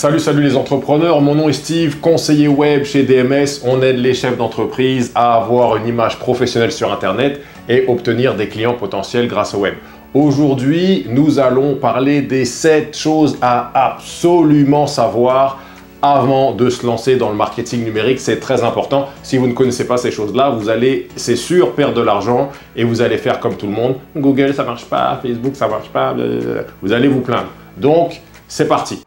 Salut les entrepreneurs, mon nom est Steve, conseiller web chez DMS. On aide les chefs d'entreprise à avoir une image professionnelle sur Internet et obtenir des clients potentiels grâce au web. Aujourd'hui, nous allons parler des 7 choses à absolument savoir avant de se lancer dans le marketing numérique. C'est très important. Si vous ne connaissez pas ces choses-là, vous allez, c'est sûr, perdre de l'argent et vous allez faire comme tout le monde. Google, ça marche pas, Facebook, ça marche pas, blablabla. Vous allez vous plaindre. Donc, c'est parti.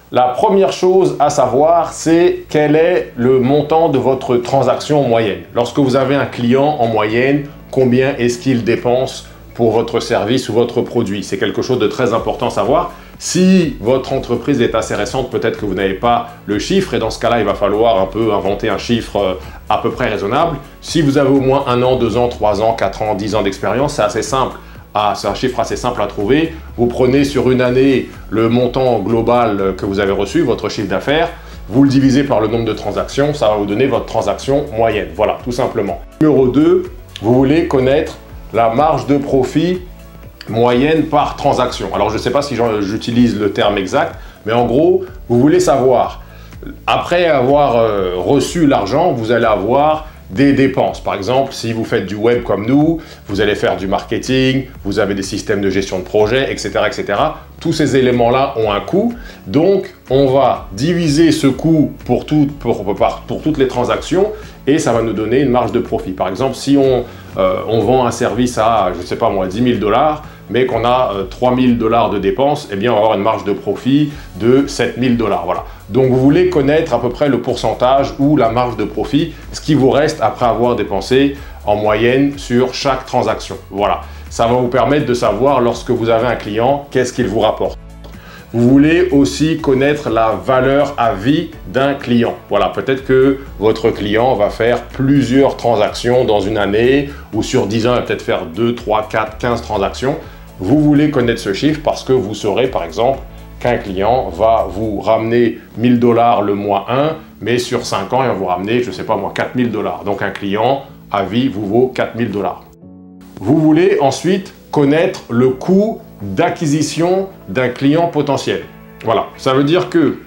La première chose à savoir, c'est quel est le montant de votre transaction en moyenne. Lorsque vous avez un client en moyenne, combien est-ce qu'il dépense pour votre service ou votre produit? C'est quelque chose de très important à savoir. Si votre entreprise est assez récente, peut-être que vous n'avez pas le chiffre et dans ce cas-là, il va falloir un peu inventer un chiffre à peu près raisonnable. Si vous avez au moins 1 an, 2 ans, 3 ans, 4 ans, 10 ans d'expérience, c'est assez simple. C'est un chiffre assez simple à trouver. Vous prenez sur une année le montant global que vous avez reçu, votre chiffre d'affaires, vous le divisez par le nombre de transactions, ça va vous donner votre transaction moyenne. Voilà, tout simplement. Numéro 2, vous voulez connaître la marge de profit moyenne par transaction. Alors, je ne sais pas si j'utilise le terme exact, mais en gros, vous voulez savoir, après avoir reçu l'argent, vous allez avoir des dépenses. Par exemple, si vous faites du web comme nous, vous allez faire du marketing, vous avez des systèmes de gestion de projet, etc. etc. Tous ces éléments-là ont un coût. Donc, on va diviser ce coût pour toutes les transactions et ça va nous donner une marge de profit. Par exemple, si on vend un service à, je ne sais pas moi, 10 000 $, mais qu'on a 3 000 $ de dépenses, eh bien, on va avoir une marge de profit de 7 000 $. Voilà. Donc, vous voulez connaître à peu près le pourcentage ou la marge de profit, ce qui vous reste après avoir dépensé en moyenne sur chaque transaction. Voilà. Ça va vous permettre de savoir lorsque vous avez un client, qu'est-ce qu'il vous rapporte. Vous voulez aussi connaître la valeur à vie d'un client. Voilà, peut-être que votre client va faire plusieurs transactions dans une année ou sur 10 ans, il va peut-être faire 2, 3, 4, 15 transactions. Vous voulez connaître ce chiffre parce que vous saurez par exemple qu'un client va vous ramener 1 000 $ le mois 1, mais sur 5 ans, il va vous ramener, je ne sais pas moi, 4 000 $. Donc un client à vie vous vaut 4 000 $. Vous voulez ensuite connaître le coût d'acquisition d'un client potentiel. Voilà, ça veut dire que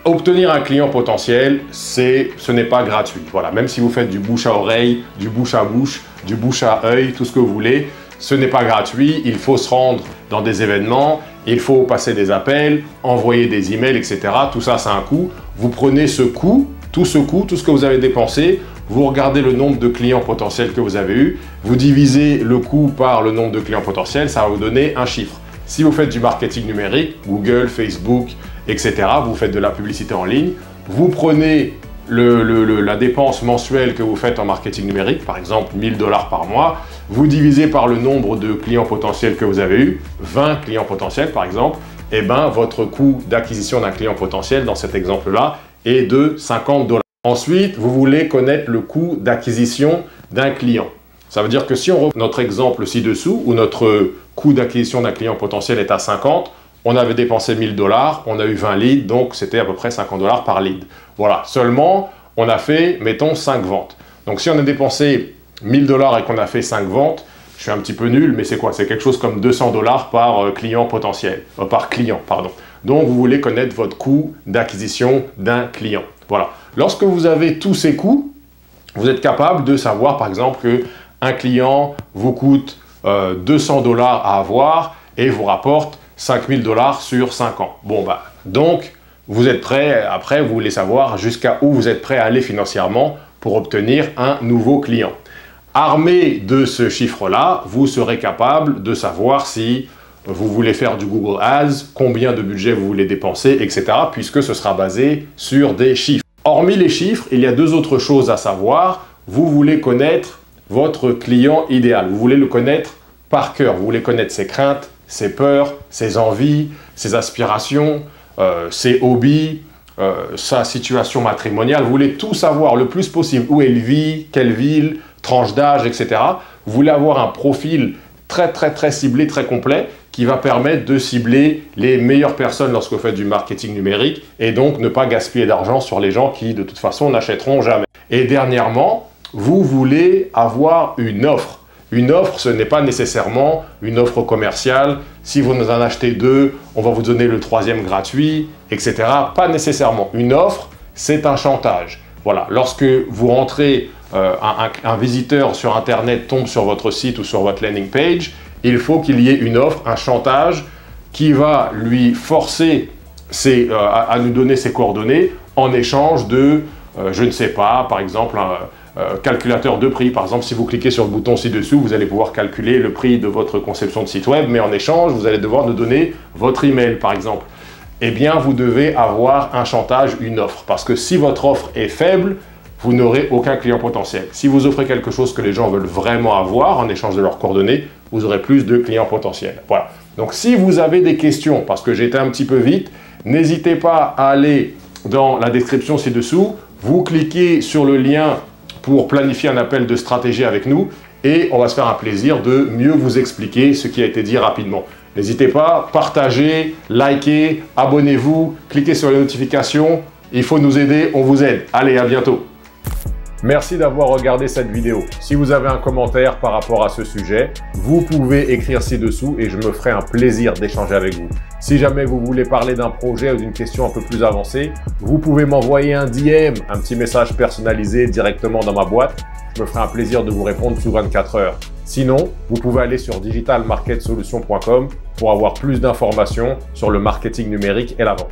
obtenir un client potentiel, ce n'est pas gratuit. Voilà, même si vous faites du bouche à oreille, du bouche à bouche, du bouche à œil, tout ce que vous voulez, ce n'est pas gratuit. Il faut se rendre dans des événements, il faut passer des appels, envoyer des emails, etc. Tout ça, c'est un coût. Vous prenez ce coût, tout ce que vous avez dépensé, vous regardez le nombre de clients potentiels que vous avez eu, vous divisez le coût par le nombre de clients potentiels, ça va vous donner un chiffre. Si vous faites du marketing numérique, Google, Facebook, etc., vous faites de la publicité en ligne, vous prenez la dépense mensuelle que vous faites en marketing numérique, par exemple 1 000 $ par mois, vous divisez par le nombre de clients potentiels que vous avez eu, 20 clients potentiels par exemple, et bien votre coût d'acquisition d'un client potentiel dans cet exemple-là est de 50 $. Ensuite, vous voulez connaître le coût d'acquisition d'un client. Ça veut dire que si on reprend notre exemple ci-dessous, où notre coût d'acquisition d'un client potentiel est à 50, on avait dépensé 1 000 $, on a eu 20 leads, donc c'était à peu près 50 $ par lead. Voilà, seulement, on a fait, mettons, 5 ventes. Donc si on a dépensé 1 000 $ et qu'on a fait 5 ventes, je suis un petit peu nul, mais c'est quoi? C'est quelque chose comme 200 $ par client potentiel, par client, pardon. Donc, vous voulez connaître votre coût d'acquisition d'un client. Voilà. Lorsque vous avez tous ces coûts, vous êtes capable de savoir, par exemple, qu'un client vous coûte 200 $ à avoir et vous rapporte 5 000 $ sur 5 ans. Bon, bah, donc, vous êtes prêt, après, vous voulez savoir jusqu'à où vous êtes prêt à aller financièrement pour obtenir un nouveau client. Armé de ce chiffre-là, vous serez capable de savoir si vous voulez faire du Google Ads, combien de budget vous voulez dépenser, etc. puisque ce sera basé sur des chiffres. Hormis les chiffres, il y a 2 autres choses à savoir. Vous voulez connaître votre client idéal. Vous voulez le connaître par cœur. Vous voulez connaître ses craintes, ses peurs, ses envies, ses aspirations, ses hobbies, sa situation matrimoniale. Vous voulez tout savoir le plus possible. Où elle vit, quelle ville, tranche d'âge, etc. Vous voulez avoir un profil très ciblé, très complet, qui va permettre de cibler les meilleures personnes lorsque vous faites du marketing numérique et donc ne pas gaspiller d'argent sur les gens qui de toute façon n'achèteront jamais. Et dernièrement, vous voulez avoir une offre Une offre, ce n'est pas nécessairement une offre commerciale. Si vous nous en achetez 2, on va vous donner le 3e gratuit, etc. Pas nécessairement. Une offre, c'est un chantage. Voilà, lorsque vous rentrez, un visiteur sur Internet tombe sur votre site ou sur votre landing page, il faut qu'il y ait une offre, un chantage qui va lui forcer à nous donner ses coordonnées en échange de, je ne sais pas, par exemple, un calculateur de prix. Par exemple, si vous cliquez sur le bouton ci-dessous, vous allez pouvoir calculer le prix de votre conception de site web, mais en échange, vous allez devoir nous donner votre email, par exemple. Eh bien, vous devez avoir un chantage, une offre. Parce que si votre offre est faible, vous n'aurez aucun client potentiel. Si vous offrez quelque chose que les gens veulent vraiment avoir en échange de leurs coordonnées, vous aurez plus de clients potentiels. Voilà. Donc, si vous avez des questions, parce que j'ai été un petit peu vite, n'hésitez pas à aller dans la description ci-dessous. Vous cliquez sur le lien pour planifier un appel de stratégie avec nous et on va se faire un plaisir de mieux vous expliquer ce qui a été dit rapidement. N'hésitez pas, partagez, likez, abonnez-vous, cliquez sur les notifications. Il faut nous aider, on vous aide. Allez, à bientôt. Merci d'avoir regardé cette vidéo. Si vous avez un commentaire par rapport à ce sujet, vous pouvez écrire ci-dessous et je me ferai un plaisir d'échanger avec vous. Si jamais vous voulez parler d'un projet ou d'une question un peu plus avancée, vous pouvez m'envoyer un DM, un petit message personnalisé directement dans ma boîte. Je me ferai un plaisir de vous répondre sous 24 heures. Sinon, vous pouvez aller sur digitalmarketsolutions.com pour avoir plus d'informations sur le marketing numérique et la vente.